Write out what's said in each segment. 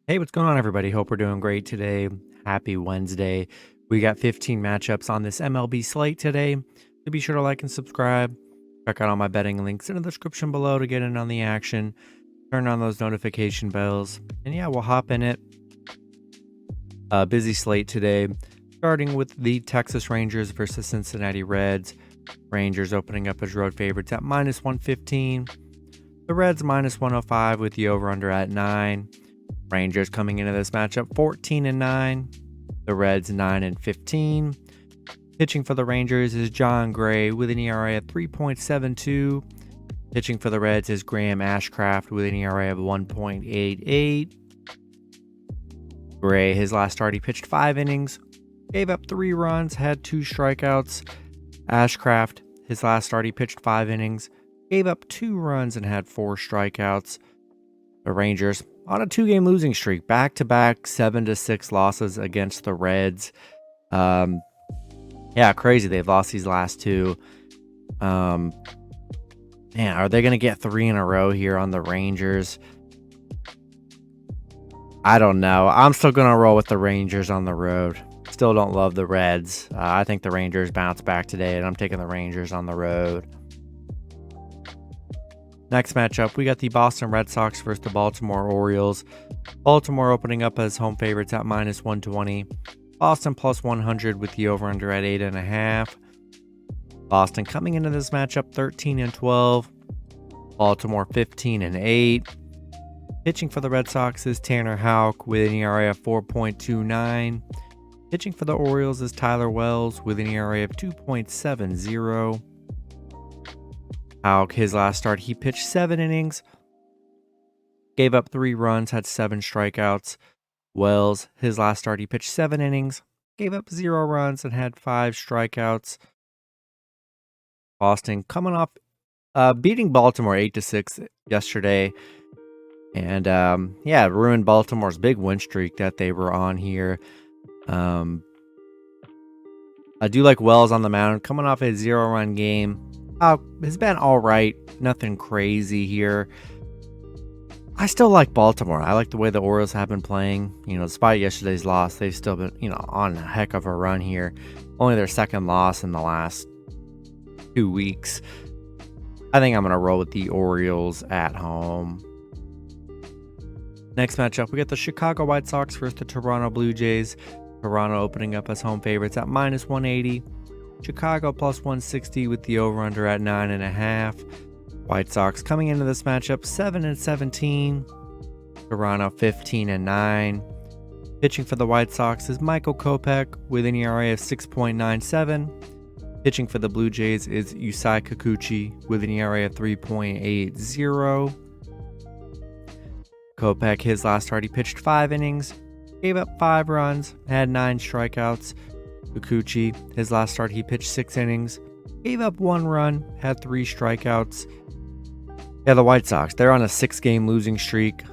Hey, what's going on, everybody? Hope we're doing great today. Happy Wednesday. We got 15 matchups on this MLB slate today. So be sure to like and subscribe. Check out all my betting links in the description below to get in on the action. Turn on those notification bells. And yeah, we'll hop in it. Busy slate today. Starting with the Texas Rangers versus Cincinnati Reds. Rangers opening up as road favorites at -115. The Reds -105 with the over-under at 9. Rangers coming into this matchup 14-9. The Reds 9-15. Pitching for the Rangers is John Gray with an ERA of 3.72. Pitching for the Reds is Graham Ashcraft with an ERA of 1.88. Gray, his last start, he pitched 5 innings, gave up 3 runs, had 2 strikeouts. Ashcraft, his last start, he pitched 5 innings, gave up 2 runs, and had 4 strikeouts. The Rangers on a 2-game losing streak, back-to-back 7-6 losses against the Reds. Yeah, crazy. They've lost these last 2. Man, are they going to get 3 in a row here on the Rangers? I don't know. I'm still going to roll with the Rangers on the road. Still don't love the Reds. I think the Rangers bounce back today, and I'm taking the Rangers on the road. Next matchup, we got the Boston Red Sox versus the Baltimore Orioles. Baltimore opening up as home favorites at -120. Boston +100 with the over-under at 8.5. Boston coming into this matchup 13-12. Baltimore 15-8. Pitching for the Red Sox is Tanner Houck with an ERA of 4.29. Pitching for the Orioles is Tyler Wells with an ERA of 2.70. Houck, his last start, he pitched 7 innings, gave up 3 runs, had 7 strikeouts. Wells, his last start, he pitched 7 innings, gave up 0 runs, and had 5 strikeouts. Boston coming off beating Baltimore 8-6 yesterday. And yeah, ruined Baltimore's big win streak that they were on here. I do like Wells on the mound, coming off a 0-run game. Has been all right, nothing crazy here. I still like Baltimore. I like the way the Orioles have been playing. Despite yesterday's loss, they've still been, on a heck of a run here. Only their second loss in the last 2 weeks. I think I'm going to roll with the Orioles at home. Next matchup, we got the Chicago White Sox versus the Toronto Blue Jays. Toronto opening up as home favorites at -180. Chicago +160 with the over-under at 9.5. White Sox coming into this matchup 7-17. Toronto 15-9. Pitching for the White Sox is Michael Kopech with an ERA of 6.97. Pitching for the Blue Jays is Yusei Kikuchi with an ERA of 3.80. Kopech, his last start, he pitched 5 innings, gave up 5 runs, had 9 strikeouts. Kikuchi, his last start, he pitched 6 innings, gave up 1 run, had 3 strikeouts. Yeah, the White Sox, they're on a 6-game losing streak.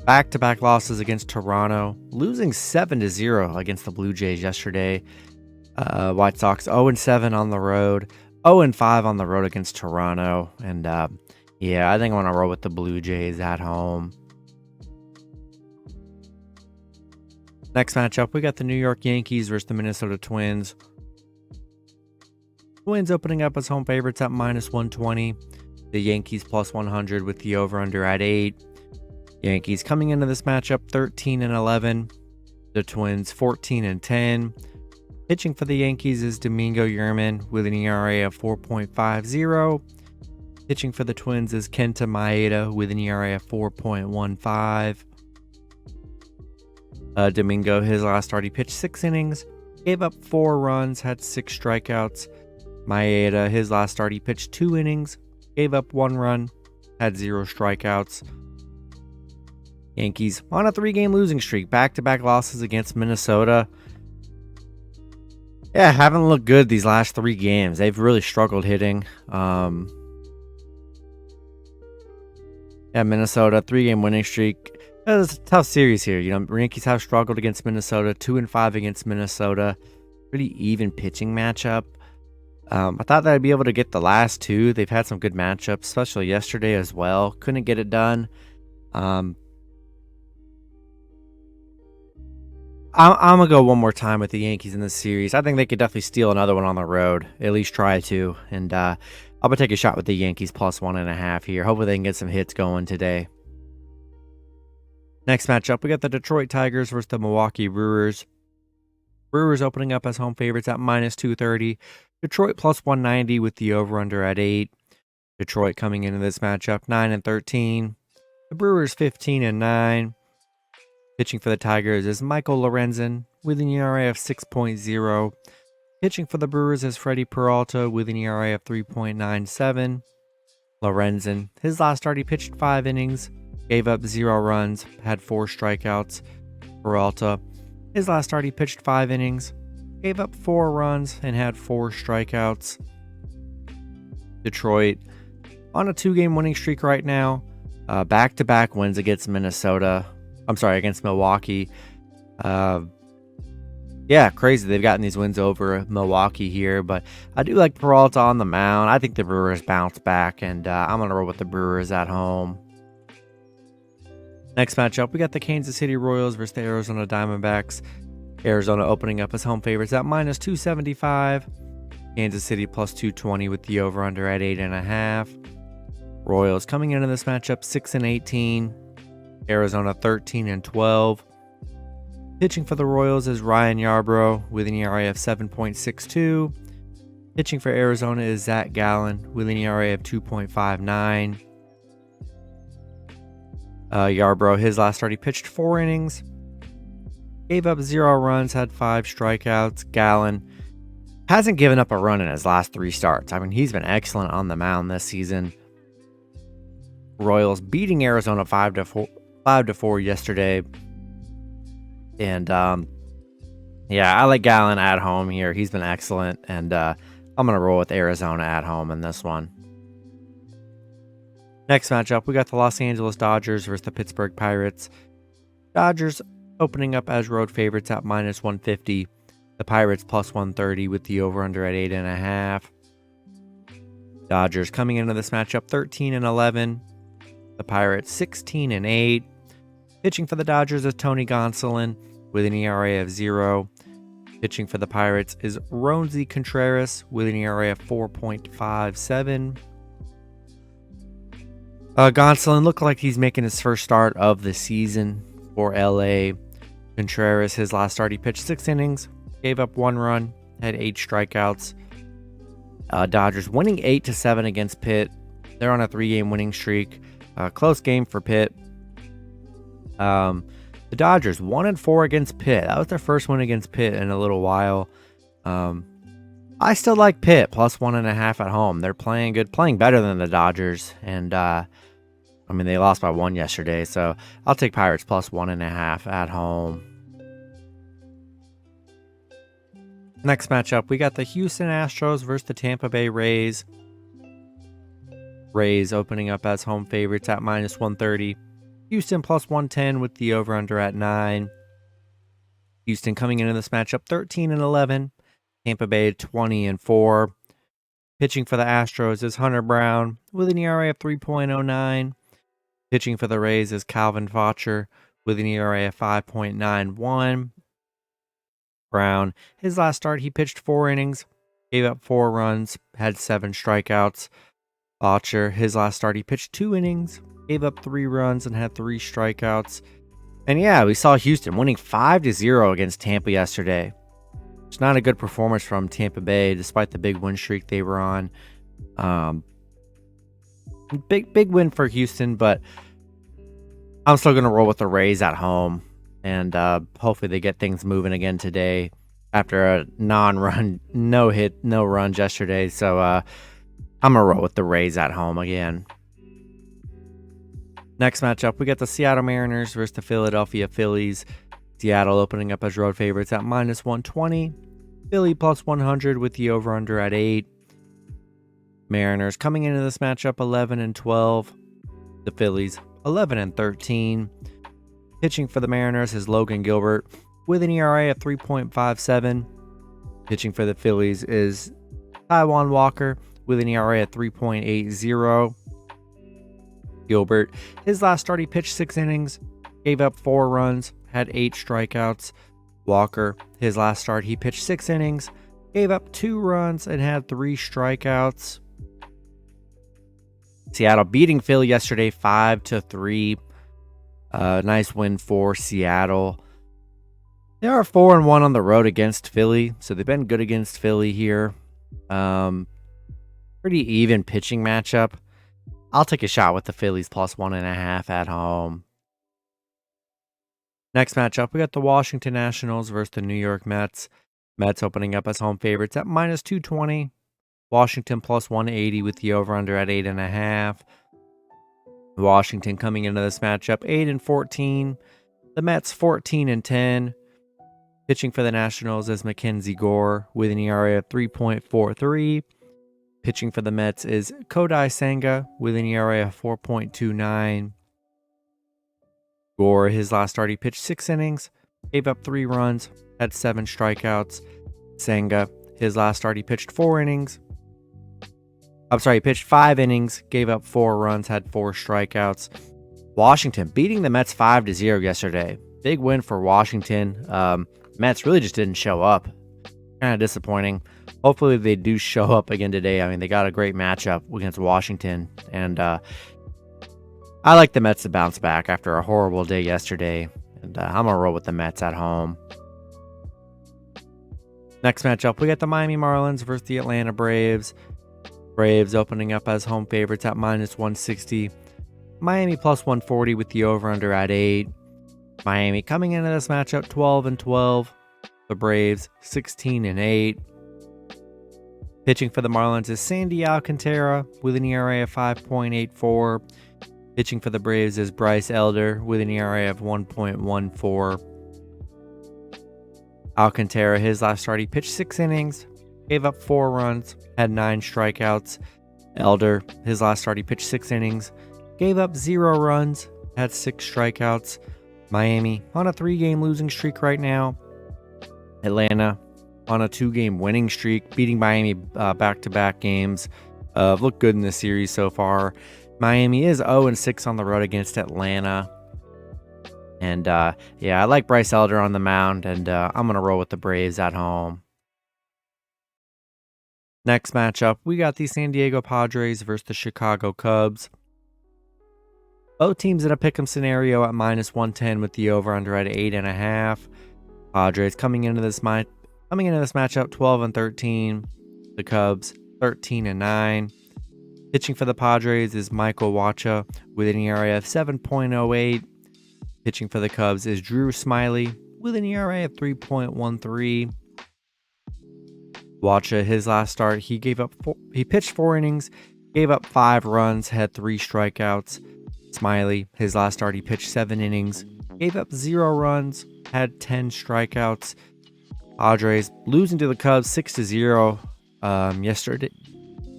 Back-to-back losses against Toronto, losing 7-0 against the Blue Jays yesterday. White Sox 0-7 on the road, 0-5 on the road against Toronto. And yeah, I think I want to roll with the Blue Jays at home. Next matchup, we got the New York Yankees versus the Minnesota Twins. Twins opening up as home favorites at -120. The Yankees +100 with the over-under at 8. Yankees coming into this matchup 13-11. The Twins 14-10. Pitching for the Yankees is Domingo Yerman with an ERA of 4.50. Pitching for the Twins is Kenta Maeda with an ERA of 4.15. Domingo, his last start, he pitched 6 innings, gave up 4 runs, had 6 strikeouts. Maeda, his last start, he pitched 2 innings, gave up 1 run, had 0 strikeouts. Yankees on a 3-game losing streak, back-to-back losses against Minnesota. Yeah, haven't looked good these last 3 games. They've really struggled hitting. Yeah, Minnesota, 3-game winning streak. It's a tough series here. Yankees have struggled against Minnesota, 2-5 against Minnesota. Pretty even pitching matchup. I thought that I'd be able to get the last 2. They've had some good matchups, especially yesterday as well. Couldn't get it done. I'm going to go one more time with the Yankees in this series. I think they could definitely steal another one on the road, at least try to. And I'm going to take a shot with the Yankees plus 1.5 here. Hopefully they can get some hits going today. Next matchup, we got the Detroit Tigers versus the Milwaukee Brewers. Brewers opening up as home favorites at minus 230. Detroit plus 190 with the over-under at 8. Detroit coming into this matchup 9-13. The Brewers 15-9. Pitching for the Tigers is Michael Lorenzen with an ERA of 6.0. Pitching for the Brewers is Freddie Peralta with an ERA of 3.97. Lorenzen, his last start he pitched 5 innings, gave up 0 runs, had 4 strikeouts. Peralta, his last start he pitched 5 innings, gave up 4 runs, and had 4 strikeouts. Detroit on a 2-game winning streak right now. Back-to-back wins against against Milwaukee. Yeah, crazy. They've gotten these wins over Milwaukee here, but I do like Peralta on the mound. I think the Brewers bounce back, and I'm going to roll with the Brewers at home. Next matchup, we got the Kansas City Royals versus the Arizona Diamondbacks. Arizona opening up as home favorites at minus 275. Kansas City plus 220 with the over-under at 8.5. Royals coming into this matchup 6-18. Arizona 13-12. Pitching for the Royals is Ryan Yarbrough with an ERA of 7.62. Pitching for Arizona is Zach Gallen with an ERA of 2.59. Yarbrough, his last start, he pitched 4 innings, gave up 0 runs, had 5 strikeouts. Gallen hasn't given up a run in his last 3 starts. I mean, he's been excellent on the mound this season. Royals beating Arizona 5-4 yesterday. And yeah, I like Gallen at home here. He's been excellent, and I'm going to roll with Arizona at home in this one. Next matchup, we got the Los Angeles Dodgers versus the Pittsburgh Pirates. Dodgers opening up as road favorites at minus 150. The Pirates plus 130 with the over-under at 8.5. Dodgers coming into this matchup 13-11. The Pirates 16-8. Pitching for the Dodgers is Tony Gonsolin with an ERA of 0. Pitching for the Pirates is Roansy Contreras with an ERA of 4.57. Gonsolin looked like he's making his first start of the season for LA. Contreras, his last start, he pitched 6 innings, gave up 1 run, had 8 strikeouts. Dodgers winning 8-7 against Pitt. They're on a 3-game winning streak. Close game for Pitt. The Dodgers 1-4 against Pitt. That was their first win against Pitt in a little while. I still like Pitt plus 1.5 at home. They're playing good, playing better than the Dodgers, and I mean, they lost by 1 yesterday, so I'll take Pirates plus 1.5 at home. Next matchup, we got the Houston Astros versus the Tampa Bay Rays. Rays opening up as home favorites at minus 130. Houston plus 110 with the over-under at 9. Houston coming into this matchup 13-11. Tampa Bay 20-4. Pitching for the Astros is Hunter Brown with an ERA of 3.09. Pitching for the Rays is Calvin Faucher with an ERA of 5.91. Brown, his last start, he pitched 4 innings, gave up 4 runs, had 7 strikeouts. Faucher, his last start, he pitched 2 innings, gave up 3 runs, and had 3 strikeouts. And yeah, we saw Houston winning 5-0 against Tampa yesterday. It's not a good performance from Tampa Bay, despite the big win streak they were on. Big win for Houston, but I'm still going to roll with the Rays at home. And hopefully they get things moving again today after a no-hit, no runs yesterday. So I'm going to roll with the Rays at home again. Next matchup, we got the Seattle Mariners versus the Philadelphia Phillies. Seattle opening up as road favorites at minus 120. Philly plus 100 with the over-under at 8. Mariners coming into this matchup 11-12. The Phillies 11-13. Pitching for the Mariners is Logan Gilbert with an ERA of 3.57. Pitching for the Phillies is Taijuan Walker with an ERA of 3.80. Gilbert, his last start, he pitched 6 innings, gave up 4 runs, had 8 strikeouts. Walker, his last start, he pitched 6 innings, gave up 2 runs, and had 3 strikeouts. Seattle beating Philly yesterday 5-3. Nice win for Seattle. They are 4-1 on the road against Philly, so they've been good against Philly here. Pretty even pitching matchup. I'll take a shot with the Phillies plus 1.5 at home. Next matchup, we got the Washington Nationals versus the New York Mets. Mets opening up as home favorites at minus 220. Washington plus 180 with the over-under at 8.5. Washington coming into this matchup 8-14. The Mets 14-10. Pitching for the Nationals is Mackenzie Gore with an ERA of 3.43. Pitching for the Mets is Kodai Senga with an ERA of 4.29. Gore, his last start, he pitched 6 innings, gave up 3 runs, had 7 strikeouts. Senga, his last start, he pitched 4 innings. He pitched 5 innings, gave up 4 runs, had 4 strikeouts. Washington beating the Mets 5-0 yesterday. Big win for Washington. Mets really just didn't show up. Kind of disappointing. Hopefully they do show up again today. I mean, they got a great matchup against Washington. And I like the Mets to bounce back after a horrible day yesterday. And I'm going to roll with the Mets at home. Next matchup, we got the Miami Marlins versus the Atlanta Braves. Braves opening up as home favorites at minus 160. Miami plus 140 with the over-under at 8. Miami coming into this matchup 12-12. The Braves 16-8. Pitching for the Marlins is Sandy Alcantara with an ERA of 5.84. Pitching for the Braves is Bryce Elder with an ERA of 1.14. Alcantara, his last start, he pitched 6 innings, gave up 4 runs, had 9 strikeouts. Elder, his last start, he pitched 6 innings, gave up 0 runs, had 6 strikeouts. Miami on a 3-game losing streak right now. Atlanta on a 2-game winning streak, beating Miami back-to-back games. Looked good in this series so far. Miami is 0-6 on the road against Atlanta. And I like Bryce Elder on the mound, and I'm going to roll with the Braves at home. Next matchup, we got the San Diego Padres versus the Chicago Cubs. Both teams in a pick'em scenario at minus 110 with the over-under at 8.5. Padres coming into this matchup 12-13. The Cubs 13-9. Pitching for the Padres is Michael Wacha with an ERA of 7.08. Pitching for the Cubs is Drew Smyly with an ERA of 3.13. Wacha, his last start, he pitched 4 innings, gave up 5 runs, had 3 strikeouts. Smyly, his last start, he pitched 7 innings, gave up 0 runs, had 10 strikeouts. Padres losing to the Cubs 6-0 yesterday.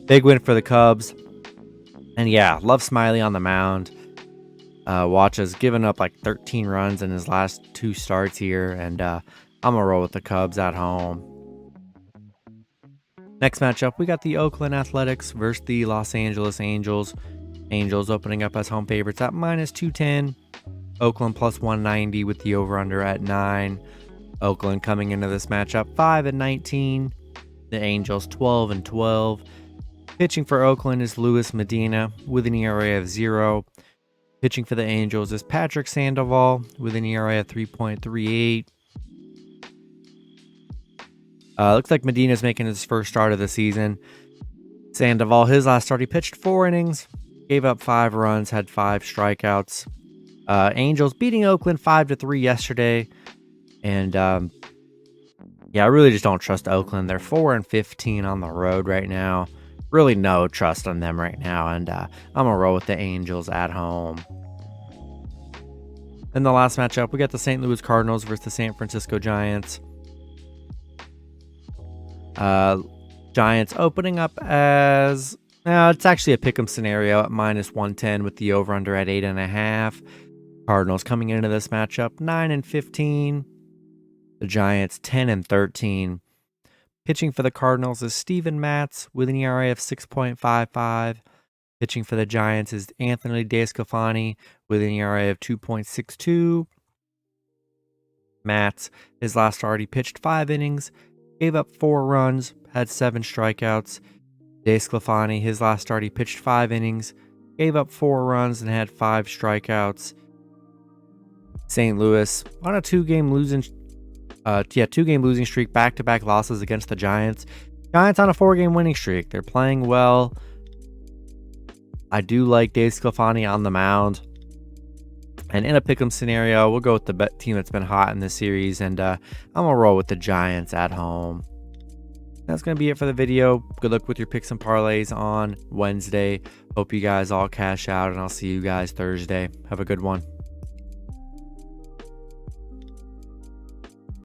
Big win for the Cubs. And love Smyly on the mound. Wacha's given up like 13 runs in his last 2 starts here, and I'm going to roll with the Cubs at home. Next matchup, we got the Oakland Athletics versus the Los Angeles Angels. Angels opening up as home favorites at minus 210. Oakland plus 190 with the over-under at 9. Oakland coming into this matchup 5-19. The Angels 12-12. Pitching for Oakland is Luis Medina with an ERA of 0. Pitching for the Angels is Patrick Sandoval with an ERA of 3.38. Looks like Medina's making his first start of the season. Sandoval, his last start, he pitched 4 innings, gave up 5 runs, had 5 strikeouts. Angels beating Oakland 5-3 yesterday. And I really just don't trust Oakland. They're 4-15 on the road right now. Really no trust on them right now. And I'm going to roll with the Angels at home. In the last matchup, we got the St. Louis Cardinals versus the San Francisco Giants. Giants opening up as... it's actually a pick'em scenario at minus 110 with the over-under at 8.5. Cardinals coming into this matchup 9-15. The Giants 10-13. Pitching for the Cardinals is Steven Matz with an ERA of 6.55. Pitching for the Giants is Anthony DeSclafani with an ERA of 2.62. Matz, his last start, he pitched 5 innings, gave up 4 runs, had 7 strikeouts. DeSclafani, his last start, he pitched 5 innings, gave up 4 runs, and had 5 strikeouts. St. Louis on a 2-game losing streak, back-to-back losses against the Giants. Giants on a 4-game winning streak. They're playing well. I do like DeSclafani on the mound. And in a pick'em scenario, we'll go with the team that's been hot in this series, and I'm going to roll with the Giants at home. That's going to be it for the video. Good luck with your picks and parlays on Wednesday. Hope you guys all cash out, and I'll see you guys Thursday. Have a good one.